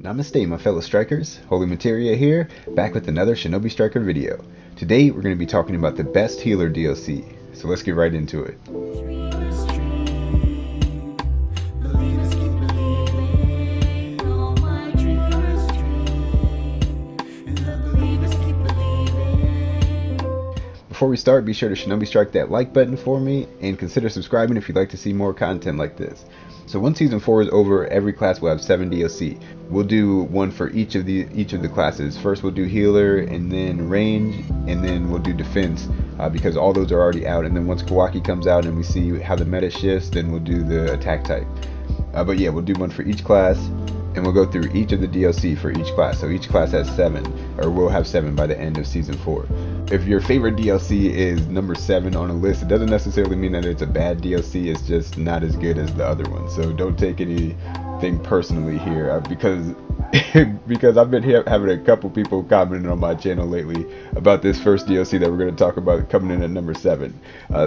Namaste my fellow strikers, Holy Materia here, back with another Shinobi Striker video. Today we're going to be talking about the best healer DLC, so let's get right into it. Before we start, be sure to Shinobi Strike that like button for me, and consider subscribing if you'd like to see more content like this. So once Season 4 is over, every class will have 7 DLC. We'll do one for each of the classes. First we'll do healer, and then range, and then we'll do defense, because all those are already out. And then once Kawaki comes out and we see how the meta shifts, then we'll do the attack type. But yeah, we'll do one for each class, and we'll go through each of the DLC for each class. So each class has 7, or will have 7 by the end of Season 4. If your favorite DLC is number 7 on a list, it doesn't necessarily mean that it's a bad DLC, it's just not as good as the other one. So don't take anything personally here, because I've been having a couple people commenting on my channel lately about this first DLC that we're going to talk about coming in at number 7.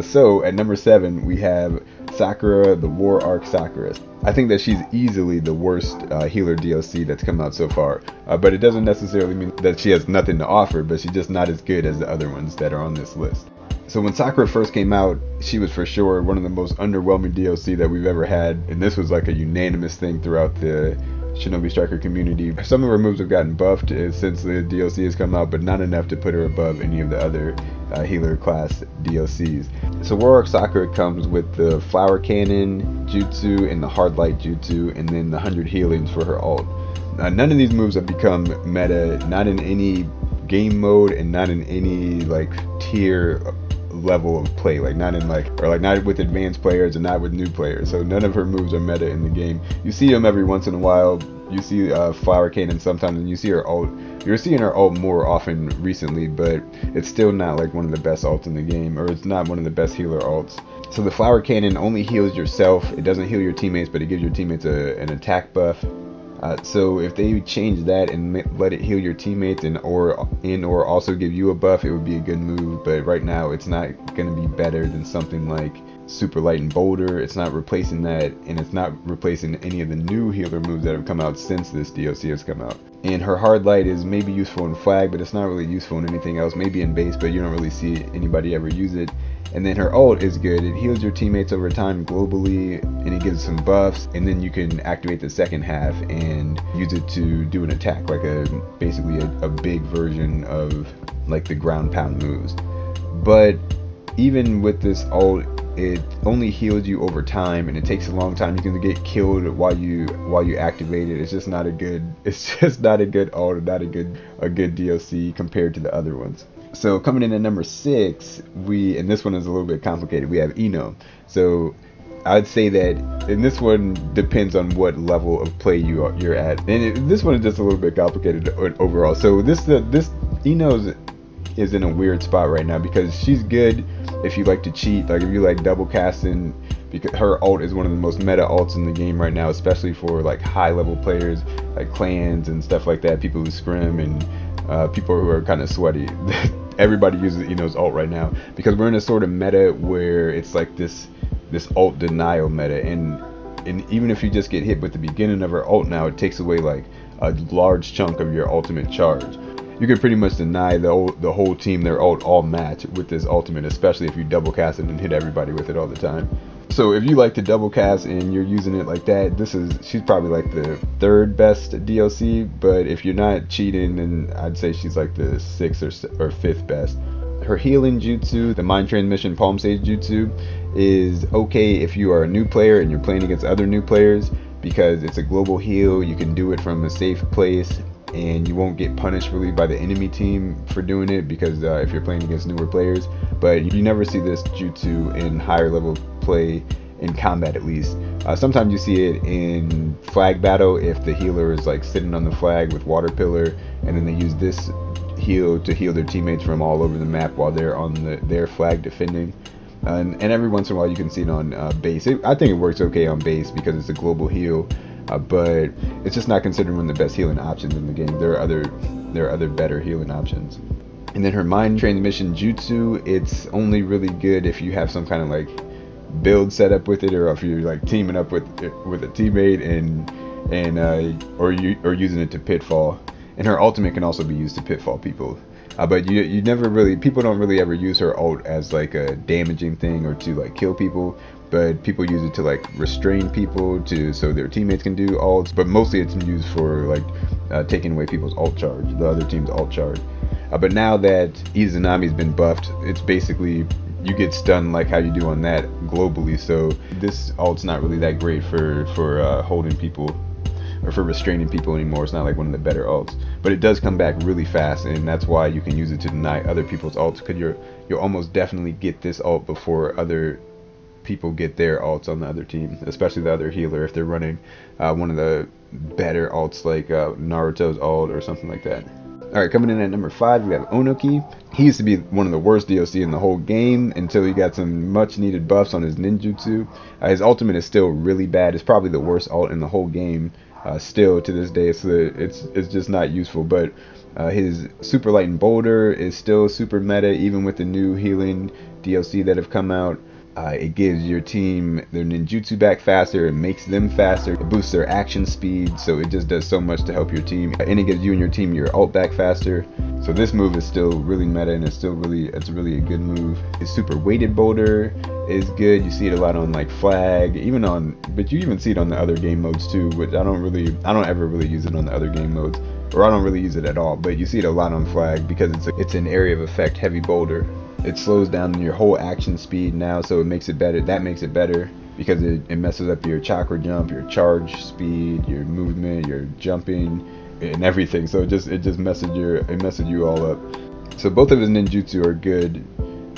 So at number 7 we have Sakura, the War Arc Sakura. I think that she's easily the worst healer DLC that's come out so far, but it doesn't necessarily mean that she has nothing to offer, but she's just not as good as the other ones that are on this list. So when Sakura first came out, she was for sure one of the most underwhelming DLC that we've ever had, and this was like a unanimous thing throughout the Shinobi Striker community. Some of her moves have gotten buffed since the DLC has come out, but not enough to put her above any of the other healer class DLCs. So War Arc Sakura comes with the Flower Cannon jutsu and the Hard Light jutsu, and then the 100 healings for her ult. None of these moves have become meta, not in any game mode and not in any like tier level of play, like not with advanced players and not with new players. So none of her moves are meta in the game. You see them every once in a while. You see Flower Cannon sometimes, and you see her ult. You're seeing her ult more often recently, but it's still not like one of the best ults in the game, or it's not one of the best healer ults. So the Flower Cannon only heals yourself. It doesn't heal your teammates, but it gives your teammates an attack buff. So if they change that and let it heal your teammates and or also give you a buff, it would be a good move. But right now it's not going to be better than something like Super Light and Boulder. It's not replacing that, and it's not replacing any of the new healer moves that have come out since this DLC has come out. And her Hard Light is maybe useful in flag, but it's not really useful in anything else. Maybe in base, but you don't really see anybody ever use it. And then her ult is good. It heals your teammates over time globally, and it gives some buffs, and then you can activate the second half and use it to do an attack, like basically a big version of like the ground pound moves. But even with this ult, it only heals you over time, and it takes a long time. You can get killed while you activate it. It's just not a good ult, and not a good DLC compared to the other ones. So coming in at number 6, and this one is a little bit complicated, we have Ino. So I'd say that, and this one depends on what level of play you're at, and this one is just a little bit complicated overall. So this Ino is in a weird spot right now, because she's good if you like to cheat, like if you like double casting, because her ult is one of the most meta ults in the game right now, especially for like high level players like clans and stuff like that, people who scrim and people who are kind of sweaty. Everybody uses Ino's ult right now, because we're in a sort of meta where it's like this ult denial meta, and even if you just get hit with the beginning of her ult now, it takes away like a large chunk of your ultimate charge. You can pretty much deny the whole team their ult all match with this ultimate, especially if you double cast it and hit everybody with it all the time. So if you like to double cast and you're using it like that, she's probably like the 3rd best DLC. But if you're not cheating, then I'd say she's like the 6th or 5th best. Her healing jutsu, the Mind Transmission Palm Sage jutsu, is okay if you are a new player and you're playing against other new players, because it's a global heal. You can do it from a safe place, and you won't get punished really by the enemy team for doing it, because if you're playing against newer players. But you never see this jutsu in higher level play, in combat at least. Sometimes you see it in flag battle if the healer is like sitting on the flag with water pillar, and then they use this heal to heal their teammates from all over the map while they're on their flag defending. And every once in a while you can see it on base. I think it works okay on base because it's a global heal. But it's just not considered one of the best healing options in the game. There are other better healing options. And then her Mind Transmission jutsu, it's only really good if you have some kind of like build set up with it, or if you're like teaming up with a teammate and and or using it to pitfall. And her ultimate can also be used to pitfall people. But you never really, people don't really ever use her ult as like a damaging thing or to like kill people. But people use it to like restrain people so their teammates can do ults. But mostly it's used for like taking away people's ult charge, the other team's ult charge. But now that Izanami's been buffed, it's basically you get stunned like how you do on that globally. So this ult's not really that great for holding people or for restraining people anymore. It's not like one of the better ults, but it does come back really fast, and that's why you can use it to deny other people's ults, because you'll almost definitely get this ult before other people get their ults on the other team, especially the other healer if they're running one of the better ults like Naruto's ult or something like that. Alright, coming in at number 5, we have Onoki. He used to be one of the worst DLC in the whole game until he got some much needed buffs on his ninjutsu. His ultimate is still really bad. It's probably the worst ult in the whole game still to this day. So it's just not useful. But his super light and boulder is still super meta, even with the new healing DLC that have come out. It gives your team their ninjutsu back faster, it makes them faster, it boosts their action speed, so it just does so much to help your team. And it gives you and your team your ult back faster. So this move is still really meta, and it's really a good move. His super weighted boulder is good. You see it a lot on like flag, but you even see it on the other game modes too, which I don't ever really use it on the other game modes, or I don't really use it at all, but you see it a lot on flag because it's an area of effect heavy boulder. It slows down your whole action speed now, so it makes it better. That makes it better because it messes up your chakra jump, your charge speed, your movement, your jumping, and everything. So it just messes you all up. So both of his ninjutsu are good,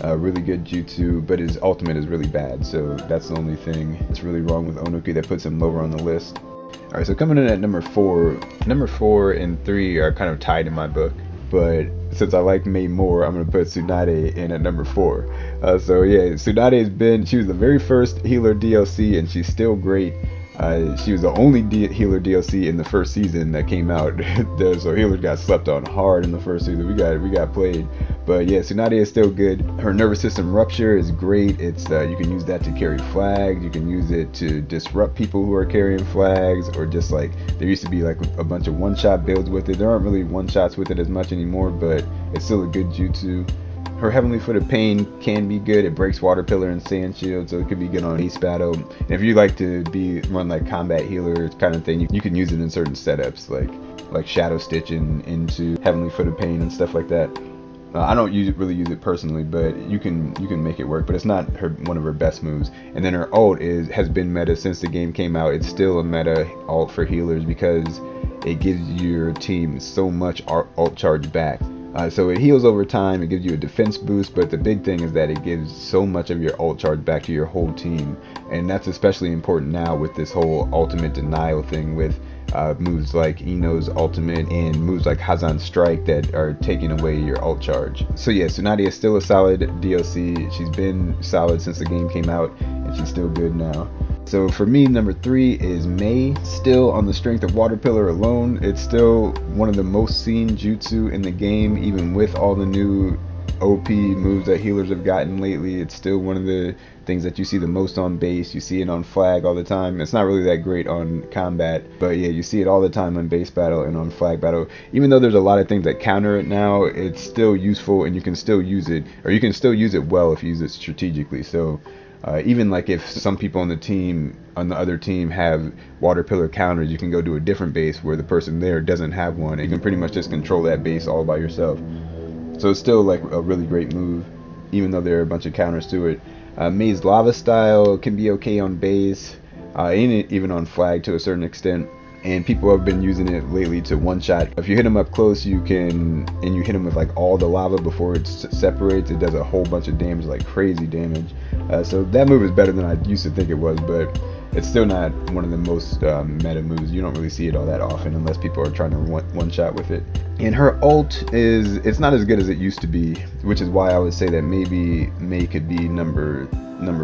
really good jutsu, but his ultimate is really bad. So that's the only thing that's really wrong with Onoki that puts him lower on the list. All right, so coming in at number 4. Number 4 and 3 are kind of tied in my book, but since I like May more, I'm going to put Tsunade in at number 4. So yeah, Tsunade she was the very first healer DLC, and she's still great. She was the only healer DLC in the first season that came out. So healers got slept on hard in the first season. We got played. But yeah, Tsunade is still good. Her nervous system rupture is great. It's you can use that to carry flags. You can use it to disrupt people who are carrying flags, or just like there used to be like a bunch of one-shot builds with it. There aren't really one-shots with it as much anymore, but it's still a good jutsu. Her Heavenly Foot of Pain can be good. It breaks Water Pillar and Sand Shield, so it could be good on Ace Battle. And if you like to run like combat healer kind of thing, you can use it in certain setups, like Shadow Stitching into Heavenly Foot of Pain and stuff like that. I don't really use it personally, but you can make it work. But it's not one of her best moves. And then her ult has been meta since the game came out. It's still a meta ult for healers because it gives your team so much ult charge back. So it heals over time, it gives you a defense boost, but the big thing is that it gives so much of your ult charge back to your whole team, and that's especially important now with this whole ultimate denial thing with moves like Ino's ultimate and moves like Hazan's strike that are taking away your ult charge. So yeah, Tsunade is still a solid DLC. She's been solid since the game came out, and she's still good now. So for me, number 3 is Mei. Still on the strength of Water Pillar alone, it's still one of the most seen jutsu in the game, even with all the new OP moves that healers have gotten lately. It's still one of the things that you see the most on base. You see it on flag all the time. It's not really that great on combat, but yeah, you see it all the time on base battle and on flag battle. Even though there's a lot of things that counter it now, it's still useful, and you can still use it, or you can still use it well if you use it strategically. So even like if some people on the other team have Water Pillar counters, you can go to a different base where the person there doesn't have one, and you can pretty much just control that base all by yourself. So it's still like a really great move, even though there are a bunch of counters to it. Mei's lava style can be okay on base, and even on flag to a certain extent. And people have been using it lately to one-shot. If you hit them up close, you hit them with like all the lava before it separates. It does a whole bunch of damage, like crazy damage. So that move is better than I used to think it was, but it's still not one of the most meta moves. You don't really see it all that often unless people are trying to one-shot with it. And her ult it's not as good as it used to be, which is why I would say that maybe Mei could be number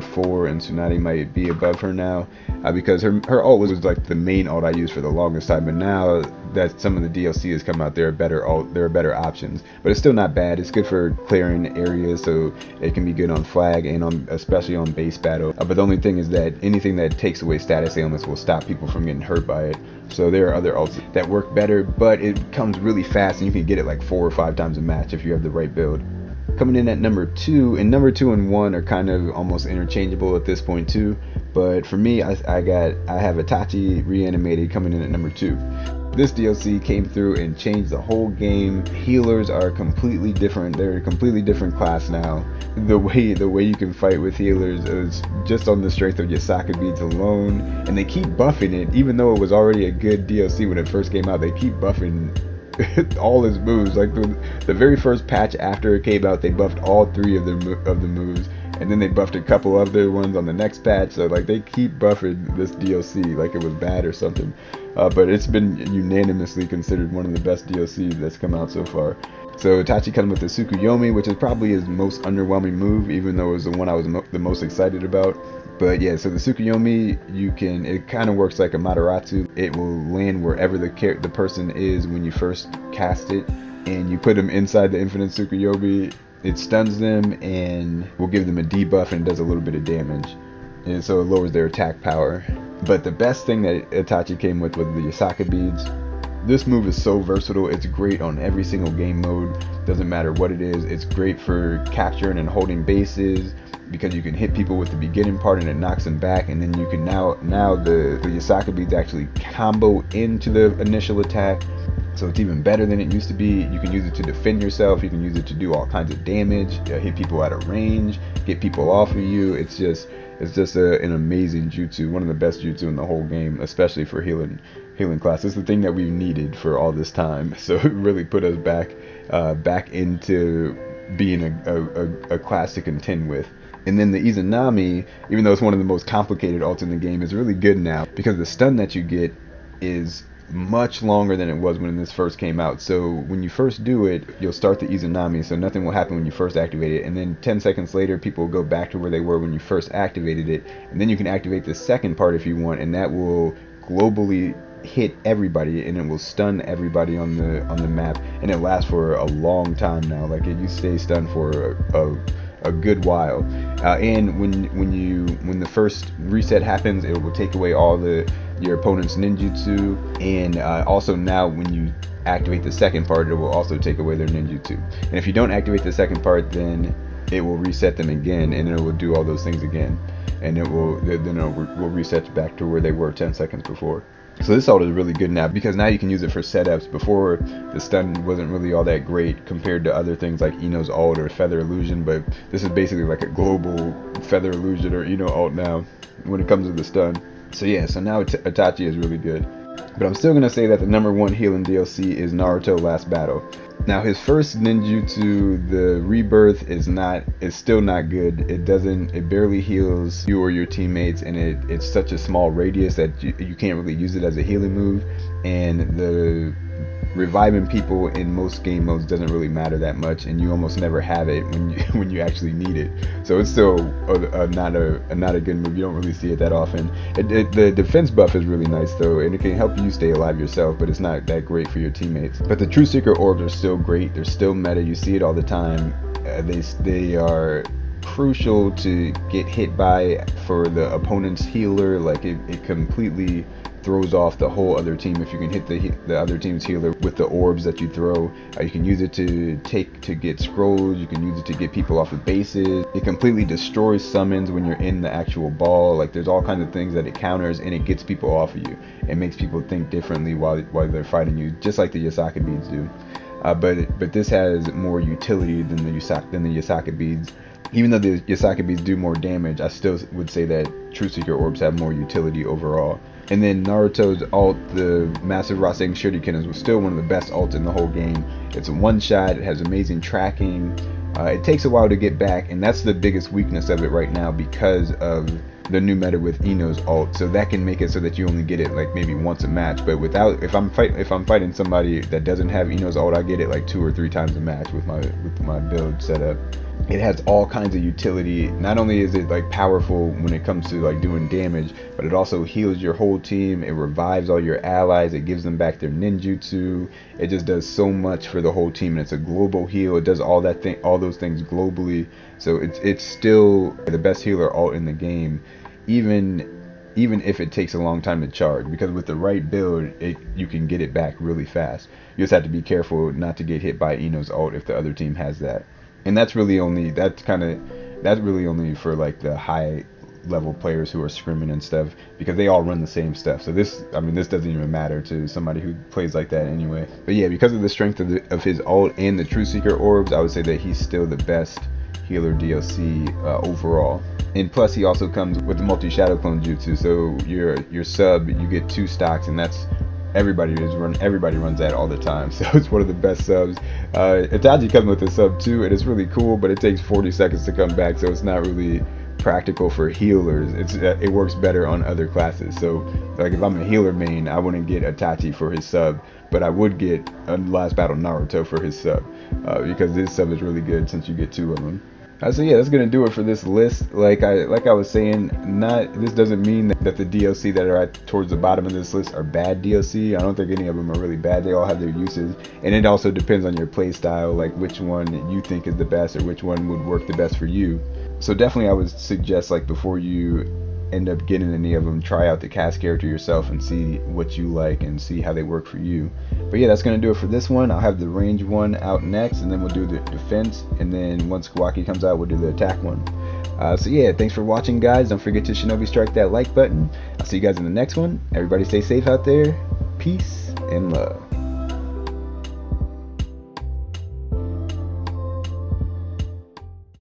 4 and Tsunade might be above her now, because her ult was like the main ult I used for the longest time, but now that some of the DLC has come out, there are better options, but it's still not bad. It's good for clearing areas, so it can be good on flag and especially on base battle. But the only thing is that anything that takes away status ailments will stop people from getting hurt by it. So there are other ults that work better, but it comes really fast and you can get it like 4 or 5 times a match if you have the right build. Coming in at number 2, and number 2 and 1 are kind of almost interchangeable at this point too, but for me, I have Itachi Reanimated coming in at number 2. This DLC came through and changed the whole game. Healers are completely different. They're a completely different class now. The way you can fight with healers is just on the strength of your Sakura beads alone, and they keep buffing it, even though it was already a good DLC when it first came out. They keep buffing all his moves. Like the very first patch after it came out, they buffed all 3 of the moves, and then they buffed a couple other ones on the next patch. So like they keep buffing this DLC like it was bad or something. But it's been unanimously considered one of the best DLCs that's come out so far. So Itachi comes with the Tsukuyomi, which is probably his most underwhelming move, even though it was the one I was the most excited about. But yeah, so the Tsukuyomi, it kind of works like a Madaratu. It will land wherever the person is when you first cast it, and you put them inside the infinite Tsukuyomi. It stuns them and will give them a debuff and does a little bit of damage, and so it lowers their attack power. But the best thing that Itachi came with was the Yasaka beads. This move is so versatile. It's great on every single game mode. Doesn't matter what it is. It's great for capturing and holding bases, because you can hit people with the beginning part and it knocks them back, and then you can now the Yasaka beads actually combo into the initial attack, so it's even better than it used to be. You can use it to defend yourself, you can use it to do all kinds of damage, hit people out of range, get people off of you. It's just an amazing jutsu, one of the best jutsu in the whole game, especially for healing class. It's the thing that we've needed for all this time, so it really put us back into being a class to contend with. And then the Izanami, even though it's one of the most complicated ults in the game, is really good now because the stun that you get is much longer than it was when this first came out. So when you first do it, you'll start the Izanami, so nothing will happen when you first activate it, and then 10 seconds later people will go back to where they were when you first activated it, and then you can activate the second part if you want, and that will globally hit everybody, and it will stun everybody on the map, and it lasts for a long time now. Like you stay stunned for a good while, and when the first reset happens, it will take away all your opponent's ninjutsu, and also now when you activate the second part, it will also take away their ninjutsu. And if you don't activate the second part, then it will reset them again, and it will do all those things again, and it will reset back to where they were 10 seconds before. So this ult is really good now because now you can use it for setups. Before, the stun wasn't really all that great compared to other things like Ino's ult or Feather Illusion, but this is basically like a global Feather Illusion or Ino ult now when it comes to the stun. So yeah, so now Itachi is really good. But I'm still going to say that the number 1 healing DLC is Naruto Last Battle. Now his first ninjutsu, the rebirth, is still not good. It barely heals you or your teammates, and it's such a small radius that you can't really use it as a healing move, and the reviving people in most game modes doesn't really matter that much, and you almost never have it when you actually need it. So it's still not a good move. You don't really see it that often. The defense buff is really nice though, and it can help you stay alive yourself, but it's not that great for your teammates. But the True Seeker orbs are still great. They're still meta. You see it all the time. They are crucial to get hit by for the opponent's healer. Like it completely throws off the whole other team if you can hit the other team's healer with the orbs that you throw. You can use it to get scrolls. You can use it to get people off of bases. It completely destroys summons when you're in the actual ball. Like there's all kinds of things that it counters, and it gets people off of you. It makes people think differently while they're fighting you, just like the Yasaka beads do. But this has more utility than the Yasaka beads. Even though the Yasaka beads do more damage, I still would say that True Seeker orbs have more utility overall. And then Naruto's ult, the Massive Rasen Shuriken, is still one of the best ults in the whole game. It's a one-shot, it has amazing tracking. It takes a while to get back, and that's the biggest weakness of it right now because of the new meta with Ino's ult. So that can make it so that you only get it like maybe once a match. But if I'm fighting somebody that doesn't have Ino's ult, I get it like 2 or 3 times a match with my build setup. it has all kinds of utility. Not only is it like powerful when it comes to like doing damage, but it also heals your whole team. It revives all your allies. It gives them back their ninjutsu. It just does so much for the whole team, and it's a global heal. It does all those things globally. So it's still the best healer alt in the game, even if it takes a long time to charge, because with the right build, you can get it back really fast. You just have to be careful not to get hit by Ino's ult if the other team has that. And that's really only for like the high level players who are scrimming and stuff, because they all run the same stuff. So this doesn't even matter to somebody who plays like that anyway. But yeah, because of the strength of his ult and the True Seeker orbs, I would say that he's still the best healer DLC overall. And plus, he also comes with the multi shadow clone jutsu. So your sub, you get 2 stocks, and that's everybody runs that all the time. So it's one of the best subs. Itachi comes with a sub too, and it's really cool, but it takes 40 seconds to come back, so it's not really practical for healers. It works better on other classes. So like if I'm a healer main, I wouldn't get Itachi for his sub, but I would get Last Battle Naruto for his sub, because this sub is really good since you get 2 of them. So yeah, that's gonna do it for this list. Like I was saying, this doesn't mean that the DLC that are towards the bottom of this list are bad DLC. I don't think any of them are really bad. They all have their uses, and it also depends on your play style, like which one you think is the best or which one would work the best for you. So definitely I would suggest, like, before you end up getting any of them, try out the cast character yourself and see what you like and see how they work for you. But yeah, that's gonna do it for this one. I'll have the range one out next, and then we'll do the defense, and then once Kawaki comes out, we'll do the attack one. So yeah, thanks for watching, guys. Don't forget to Shinobi Strike that like button. I'll see you guys in the next one. Everybody stay safe out there. Peace and love.